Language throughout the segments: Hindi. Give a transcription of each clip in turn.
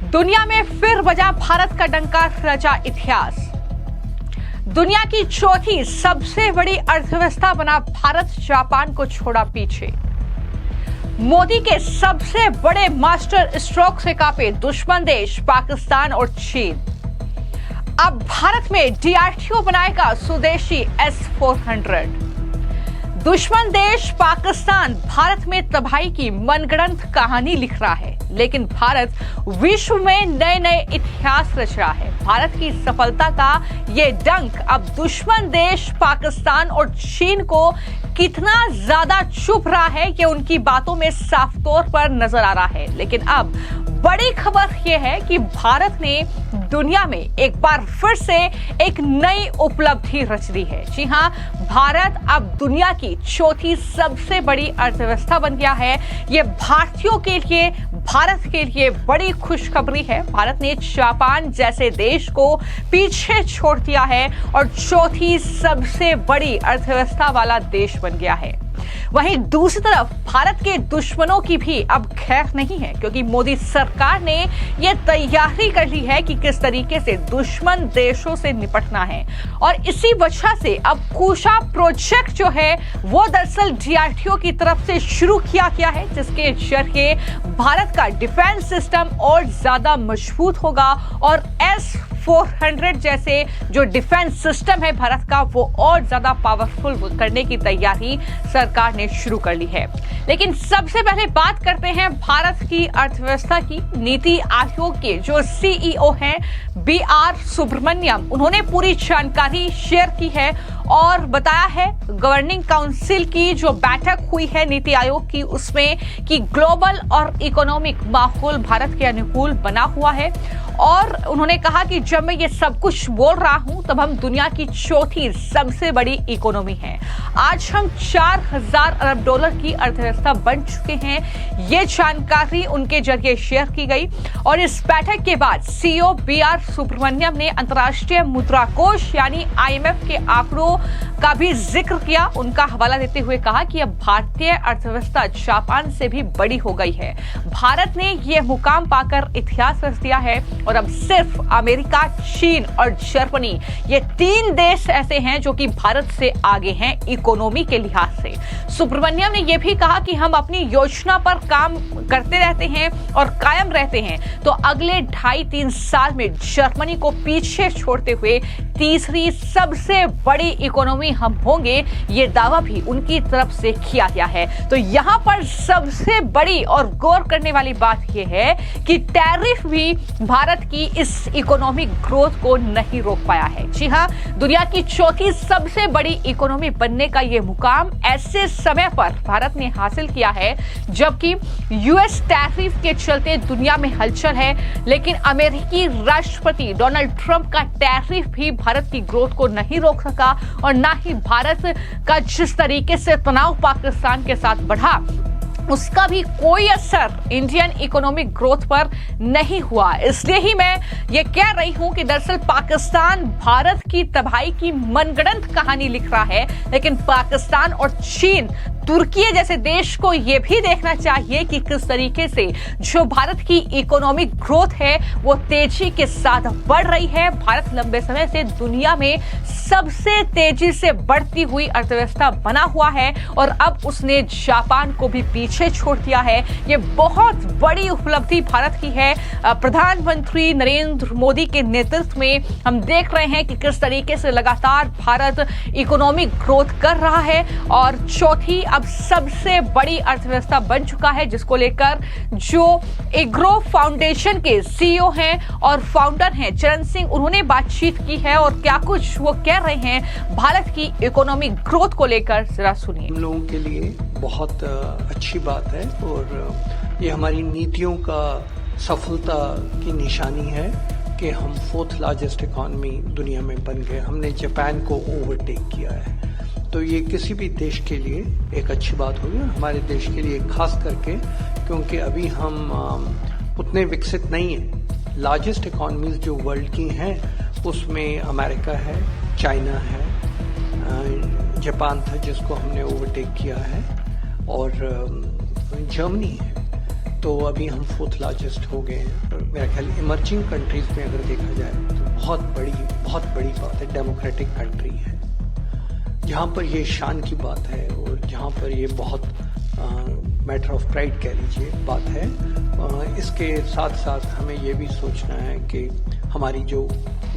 दुनिया में फिर बजा भारत का डंका, रचा इतिहास। दुनिया की चौथी सबसे बड़ी अर्थव्यवस्था बना भारत जापान को छोड़ा पीछे। मोदी के सबसे बड़े मास्टर स्ट्रोक से कांपे दुश्मन देश पाकिस्तान और चीन। अब भारत में डीआरडीओ बनाएगा स्वदेशी S-400। दुश्मन देश पाकिस्तान भारत में तबाही की मनगढ़ंत कहानी लिख रहा है, लेकिन भारत विश्व में नए नए इतिहास रच रहा है। भारत की सफलता का ये डंक अब दुश्मन देश पाकिस्तान और चीन को कितना ज्यादा चुभ रहा है, ये उनकी बातों में साफ तौर पर नजर आ रहा है। लेकिन अब बड़ी खबर यह है कि भारत ने दुनिया में एक बार फिर से एक नई उपलब्धि रच दी है। जी हां, भारत अब दुनिया की चौथी सबसे बड़ी अर्थव्यवस्था बन गया है। यह भारतीयों के लिए, भारत के लिए बड़ी खुशखबरी है। भारत ने जापान जैसे देश को पीछे छोड़ दिया है और चौथी सबसे बड़ी अर्थव्यवस्था वाला देश बन गया है। वहीं दूसरी तरफ भारत के दुश्मनों की भी अब खैर नहीं है, क्योंकि मोदी सरकार ने यह तैयारी कर ली है कि किस तरीके से दुश्मन देशों से निपटना है। और इसी वजह से अब कुशा प्रोजेक्ट जो है वो दरअसल डीआरडीओ की तरफ से शुरू किया गया है, जिसके जरिए भारत का डिफेंस सिस्टम और ज्यादा मजबूत होगा और S-400 जैसे जो डिफेंस सिस्टम है भारत का, वो और ज्यादा पावरफुल करने की तैयारी सरकार ने शुरू कर ली है। लेकिन सबसे पहले बात करते हैं भारत की अर्थव्यवस्था की। नीति आयोग के जो CEO हैं BR सुब्रमण्यम, उन्होंने पूरी जानकारी शेयर की है और बताया है गवर्निंग काउंसिल की जो बैठक हुई है नीति आयोग की, उसमें कि ग्लोबल और इकोनॉमिक माहौल भारत के अनुकूल बना हुआ है। और उन्होंने कहा कि जब मैं ये सब कुछ बोल रहा हूं तब हम दुनिया की चौथी सबसे बड़ी इकोनॉमी हैं। आज हम 4000 अरब डॉलर की अर्थव्यवस्था बन चुके हैं। ये जानकारी उनके जरिए शेयर की गई। और इस बैठक के बाद CEO BR सुब्रमण्यम ने अंतर्राष्ट्रीय मुद्रा कोष यानी IMF के आंकड़ों का भी जिक्र किया। उनका हवाला देते हुए कहा कि अब भारतीय अर्थव्यवस्था जापान से भी बड़ी हो गई है। भारत ने यह मुकाम पाकर इतिहास रच दिया है और अब सिर्फ अमेरिका, चीन और जर्मनी, ये 3 देश ऐसे हैं जो कि भारत से आगे हैं इकोनॉमी के लिहाज से। सुब्रमण्यम ने यह भी कहा कि हम अपनी योजना पर काम करते रहते हैं और कायम रहते हैं, तो अगले 2.5-3 साल में जर्मनी को पीछे छोड़ते हुए तीसरी सबसे बड़ी इकोनॉमी हम होंगे, ये दावा भी उनकी तरफ से किया गया है। तो यहां पर सबसे बड़ी और गौर करने वाली बात यह है कि टैरिफ भी भारत की इस इकोनॉमिक ग्रोथ को नहीं रोक पाया है। जी हां, दुनिया की चौथी सबसे बड़ी इकोनॉमी बनने का यह मुकाम ऐसे समय पर भारत ने हासिल किया है जबकि US टैरिफ के चलते दुनिया में हलचल है। लेकिन अमेरिकी राष्ट्रपति डोनाल्ड ट्रंप का टैरिफ भी भारत की ग्रोथ को नहीं रोक सका और ना ही भारत का जिस तरीके से तनाव पाकिस्तान के साथ बढ़ा, उसका भी कोई असर इंडियन इकोनॉमिक ग्रोथ पर नहीं हुआ। इसलिए ही मैं ये कह रही हूं कि दरअसल पाकिस्तान भारत की तबाही की मनगढ़ंत कहानी लिख रहा है, लेकिन पाकिस्तान और चीन, तुर्की जैसे देश को यह भी देखना चाहिए कि किस तरीके से जो भारत की इकोनॉमिक ग्रोथ है वो तेजी के साथ बढ़ रही है। भारत लंबे समय से दुनिया में सबसे तेजी से बढ़ती हुई अर्थव्यवस्था बना हुआ है और अब उसने जापान को भी पीछे छोड़ दिया है। ये बहुत बड़ी उपलब्धि भारत की है। प्रधानमंत्री नरेंद्र मोदी के नेतृत्व में हम देख रहे हैं कि किस तरीके से लगातार भारत इकोनॉमिक ग्रोथ कर रहा है और चौथी अब सबसे बड़ी अर्थव्यवस्था बन चुका है, जिसको लेकर जो एग्रो फाउंडेशन के CEO हैं और फाउंडर हैं चरण सिंह, उन्होंने बातचीत की है और क्या कुछ वो कह रहे हैं भारत की इकोनॉमिक ग्रोथ को लेकर, जरा सुनिए। हम लोगों के लिए बहुत अच्छी बात है और ये हमारी नीतियों का सफलता की निशानी है कि हम 4th लार्जेस्ट इकोनॉमी दुनिया में बन गए। हमने जापान को ओवरटेक किया है, तो ये किसी भी देश के लिए एक अच्छी बात होगी, हमारे देश के लिए खास करके, क्योंकि अभी हम उतने विकसित नहीं हैं। लार्जेस्ट इकोनॉमीज जो वर्ल्ड की हैं उसमें अमेरिका है, चाइना है, जापान था जिसको हमने ओवरटेक किया है और जर्मनी है। तो अभी हम 4th लार्जेस्ट हो गए हैं। और मेरा ख्याल इमर्जिंग कंट्रीज में अगर देखा जाए तो बहुत बड़ी बात है। डेमोक्रेटिक कंट्री है जहाँ पर ये शान की बात है और जहाँ पर ये बहुत मैटर ऑफ प्राइड कह लीजिए बात है। इसके साथ साथ हमें ये भी सोचना है कि हमारी जो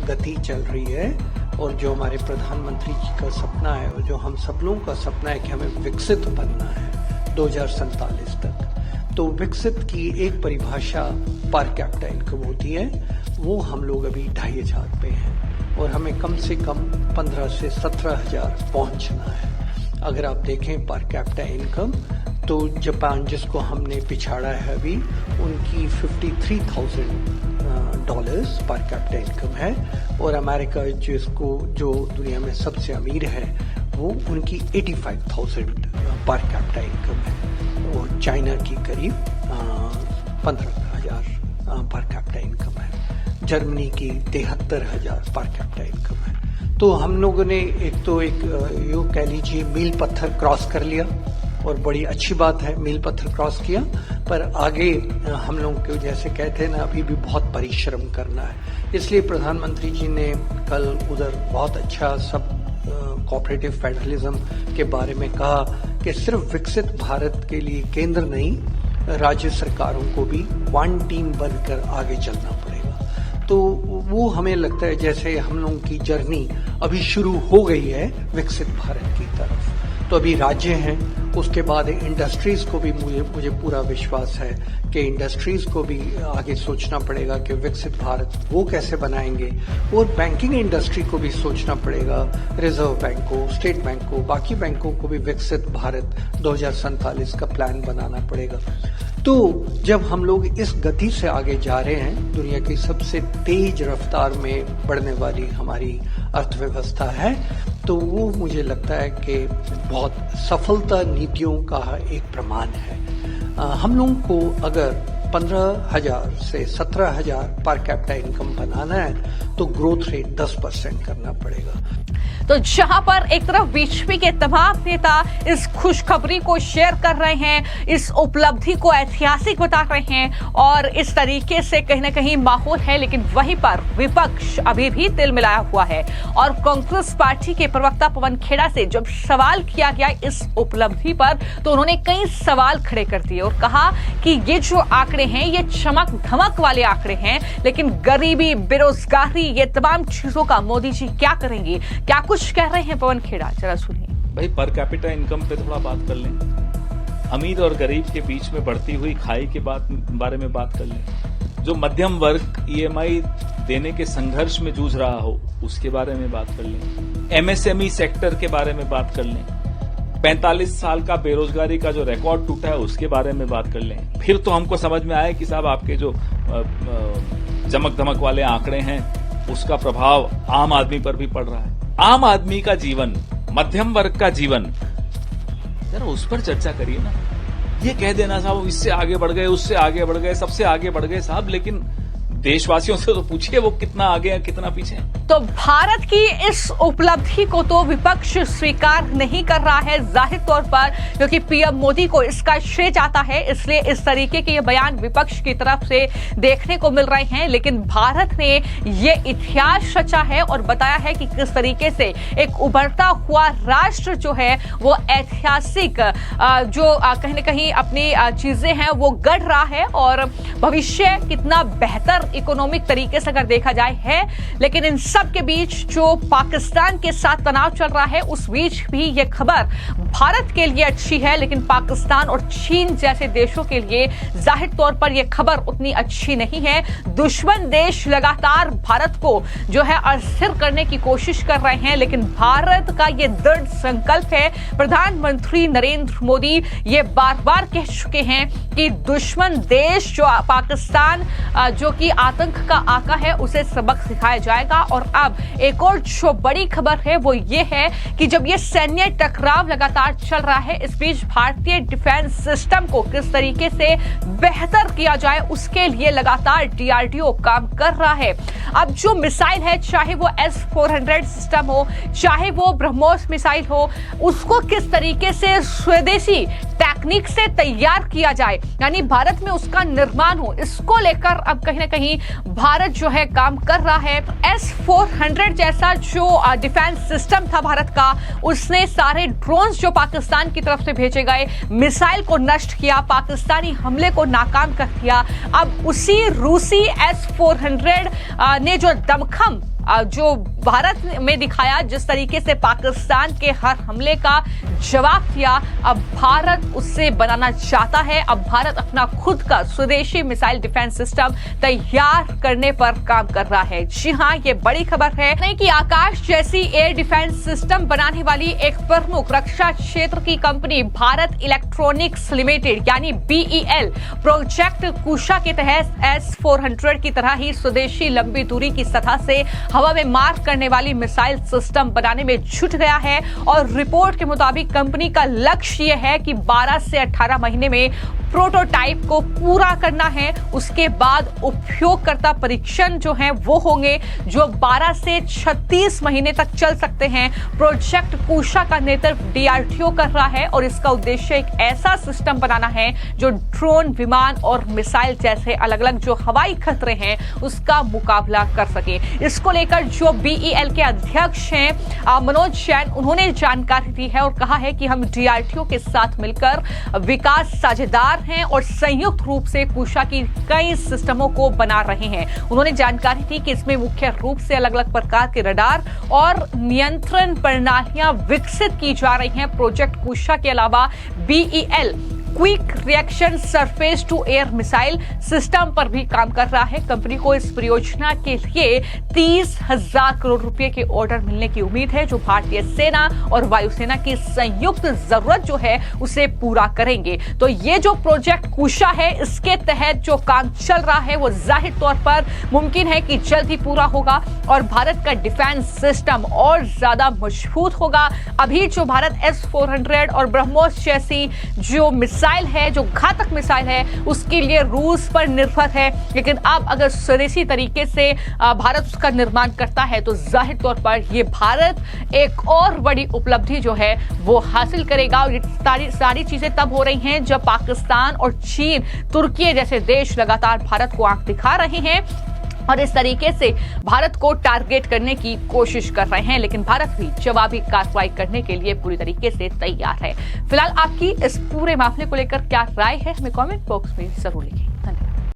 गति चल रही है और जो हमारे प्रधानमंत्री जी का सपना है और जो हम सब लोगों का सपना है कि हमें विकसित बनना है 2047 तक, तो विकसित की एक परिभाषा पर कैपिटा इनकम होती है। वो हम लोग अभी 2500 पे हैं और हमें कम से कम 15 से 17,000 पहुंचना है। अगर आप देखें पर कैपिटा इनकम तो जापान जिसको हमने पिछाड़ा है अभी, उनकी $53,000 पर कैपिटा इनकम है और अमेरिका जो दुनिया में सबसे अमीर है वो उनकी 85,000 पर कैपिटा इनकम है और चाइना की करीब 15,000 पर कैपिटा इनकम है। जर्मनी की 73,000 पर कैपिटा इनकम है। तो हम लोगों ने एक यूँ कह लीजिए मील पत्थर क्रॉस कर लिया और बड़ी अच्छी बात है, मील पत्थर क्रॉस किया, पर आगे हम लोग को जैसे कहते हैं ना अभी भी बहुत परिश्रम करना है। इसलिए प्रधानमंत्री जी ने कल उधर बहुत अच्छा सब कोऑपरेटिव फेडरलिज्म के बारे में कहा कि सिर्फ विकसित भारत के लिए केंद्र नहीं, राज्य सरकारों को भी वन टीम बनकर आगे चलना पड़ेगा। तो वो हमें लगता है जैसे हम लोगों की जर्नी अभी शुरू हो गई है विकसित भारत की तरफ। तो अभी राज्य हैं, उसके बाद इंडस्ट्रीज को भी मुझे पूरा विश्वास है कि इंडस्ट्रीज को भी आगे सोचना पड़ेगा कि विकसित भारत वो कैसे बनाएंगे और बैंकिंग इंडस्ट्री को भी सोचना पड़ेगा, रिजर्व बैंक को, स्टेट बैंक को, बाकी बैंकों को भी विकसित भारत 2047 का प्लान बनाना पड़ेगा। तो जब हम लोग इस गति से आगे जा रहे हैं, दुनिया की सबसे तेज रफ्तार में बढ़ने वाली हमारी अर्थव्यवस्था है, तो वो मुझे लगता है कि बहुत सफलता नीतियों का एक प्रमाण है। हम लोगों को अगर 15,000 से 17,000 पर कैपिटा इनकम बनाना है तो ग्रोथ रेट 10% करना पड़ेगा। तो जहां पर एक तरफ बीजेपी के तमाम नेता इस खुशखबरी को शेयर कर रहे हैं, इस उपलब्धि को ऐतिहासिक बता रहे हैं और इस तरीके से कहीं ना कहीं माहौल है, लेकिन वहीं पर विपक्ष अभी भी तिल मिलाया हुआ है। और कांग्रेस पार्टी के प्रवक्ता पवन खेड़ा से जब सवाल किया गया इस उपलब्धि पर, तो उन्होंने कई सवाल खड़े कर दिए और कहा कि ये जो आंकड़े हैं ये चमक धमक वाले आंकड़े हैं, लेकिन गरीबी, बेरोजगारी, ये तमाम चीजों का मोदी जी क्या करेंगे, क्या कुछ कह रहे हैं पवन खेड़ा, जरा सुनिए। भाई पर कैपिटा इनकम पे थोड़ा बात कर लें, अमीर और गरीब के बीच में बढ़ती हुई खाई के बारे में बात कर लें, जो मध्यम वर्ग ईएमआई देने के संघर्ष में जूझ रहा हो उसके बारे में बात कर लें, एमएसएमई सेक्टर के बारे में बात कर लें, 45 साल का बेरोजगारी का जो रिकॉर्ड टूटा है उसके बारे में बात कर लें। फिर तो हमको समझ में आया कि साहब आपके जो चमक धमक वाले आंकड़े हैं उसका प्रभाव आम आदमी पर भी पड़ रहा है। आम आदमी का जीवन, मध्यम वर्ग का जीवन, जरा उस पर चर्चा करिए ना। ये कह देना साहब इससे आगे बढ़ गए, उससे आगे बढ़ गए, सबसे आगे बढ़ गए साहब, लेकिन देशवासियों से तो पूछिए वो कितना आगे है, कितना पीछे है। तो भारत की इस उपलब्धि को तो विपक्ष स्वीकार नहीं कर रहा है जाहिर तौर पर, क्योंकि पीएम मोदी को इसका श्रेय जाता है, इसलिए इस तरीके के ये बयान विपक्ष की तरफ से देखने को मिल रहे हैं। लेकिन भारत ने ये इतिहास रचा है और बताया है कि किस तरीके से एक उभरता हुआ राष्ट्र जो है वो ऐतिहासिक जो कहीं ना कहीं अपनी चीजें हैं वो गढ़ रहा है और भविष्य कितना बेहतर इकोनॉमिक तरीके से अगर देखा जाए है। लेकिन इन सब के बीच जो पाकिस्तान के साथ तनाव चल रहा है उस बीच भी ये खबर भारत के लिए अच्छी है, लेकिन पाकिस्तान और चीन जैसे देशों के लिए जाहिर तौर पर यह खबर उतनी अच्छी नहीं है। दुश्मन देश लगातार भारत को जो है अस्थिर करने की कोशिश कर रहे हैं, लेकिन भारत का ये दृढ़ संकल्प है। प्रधानमंत्री नरेंद्र मोदी ये बार बार कह चुके हैं कि दुश्मन देश जो पाकिस्तान जो कि भी आतंक का आका है उसे सबक सिखाया जाएगा। और अब एक और जो बड़ी खबर है वो ये है कि जब ये सैन्य टकराव लगातार चल रहा है, इस बीच भारतीय डिफेंस सिस्टम को किस तरीके से बेहतर किया जाए उसके लिए लगातार डीआरडीओ काम कर रहा है। अब जो मिसाइल है, चाहे वो S-400 सिस्टम हो, चाहे वो ब्रह्मोस मिसाइल हो, उसको किस तरीके से स्वदेशी टेक्निक से तैयार किया जाए, यानी भारत में उसका निर्माण हो, इसको लेकर अब कहीं ना कहीं भारत जो है काम कर रहा है। S-400 जैसा जो डिफेंस सिस्टम था भारत का, उसने सारे ड्रोन्स जो पाकिस्तान की तरफ से भेजे गए मिसाइल को नष्ट किया, पाकिस्तानी हमले को नाकाम कर दिया। अब उसी रूसी S-400 ने जो दमखम जो भारत में दिखाया, जिस तरीके से पाकिस्तान के हर हमले का जवाब दिया, अब भारत उससे बनाना चाहता है। अब भारत अपना खुद का स्वदेशी मिसाइल डिफेंस सिस्टम तैयार करने पर काम कर रहा है। जी हां, ये बड़ी खबर है कि आकाश जैसी एयर डिफेंस सिस्टम बनाने वाली एक प्रमुख रक्षा क्षेत्र की कंपनी भारत इलेक्ट्रॉनिक्स लिमिटेड यानी BEL प्रोजेक्ट कुशा के तहत S-400 की तरह ही स्वदेशी लंबी दूरी की सतह से हवा में मार करने वाली मिसाइल सिस्टम बनाने में जुट गया है। और रिपोर्ट के मुताबिक कंपनी का लक्ष्य यह है कि 12 से 18 महीने में प्रोटोटाइप को पूरा करना है। उसके बाद उपयोगकर्ता परीक्षण जो हैं वो होंगे, जो 12 से 36 महीने तक चल सकते हैं। प्रोजेक्ट कुशा का नेतृत्व DRDO कर रहा है और इसका उद्देश्य एक ऐसा सिस्टम बनाना है जो ड्रोन, विमान और मिसाइल जैसे अलग अलग जो हवाई खतरे हैं उसका मुकाबला कर सके। इसको लेकर जो BEL के अध्यक्ष हैं मनोज जैन, उन्होंने जानकारी दी है और कहा है कि हम DRDO के साथ मिलकर विकास साझेदार हैं और संयुक्त रूप से कुशा की कई सिस्टमों को बना रहे हैं। उन्होंने जानकारी दी कि इसमें मुख्य रूप से अलग अलग प्रकार के रडार और नियंत्रण प्रणालियां विकसित की जा रही हैं। प्रोजेक्ट कुशा के अलावा BEL quick reaction surface to air missile system पर भी काम कर रहा है। कंपनी को इस परियोजना के लिए 30,000 करोड़ रुपए के ऑर्डर मिलने की उम्मीद है, जो भारतीय सेना और वायुसेना की संयुक्त जरूरत जो है उसे पूरा करेंगे। तो ये जो प्रोजेक्ट कुशा है, इसके तहत जो काम चल रहा है वो जाहिर तौर पर मुमकिन है कि जल्द ही पूरा होगा और भारत का डिफेंस सिस्टम और ज्यादा मजबूत होगा। अभी जो भारत S-400 और ब्रह्मोस जैसी जो मिसाइल है, जो घातक मिसाइल है, उसके लिए रूस पर निर्भर है, लेकिन अब अगर स्वदेशी तरीके से भारत उसका निर्माण करता है तो जाहिर तौर पर ये भारत एक और बड़ी उपलब्धि जो है वो हासिल करेगा। और ये सारी चीजें तब हो रही हैं जब पाकिस्तान और चीन, तुर्की जैसे देश लगातार भारत को आंख दिखा रहे हैं और इस तरीके से भारत को टारगेट करने की कोशिश कर रहे हैं, लेकिन भारत भी जवाबी कार्रवाई करने के लिए पूरी तरीके से तैयार है। फिलहाल आपकी इस पूरे मामले को लेकर क्या राय है, हमें कमेंट बॉक्स में जरूर लिखें।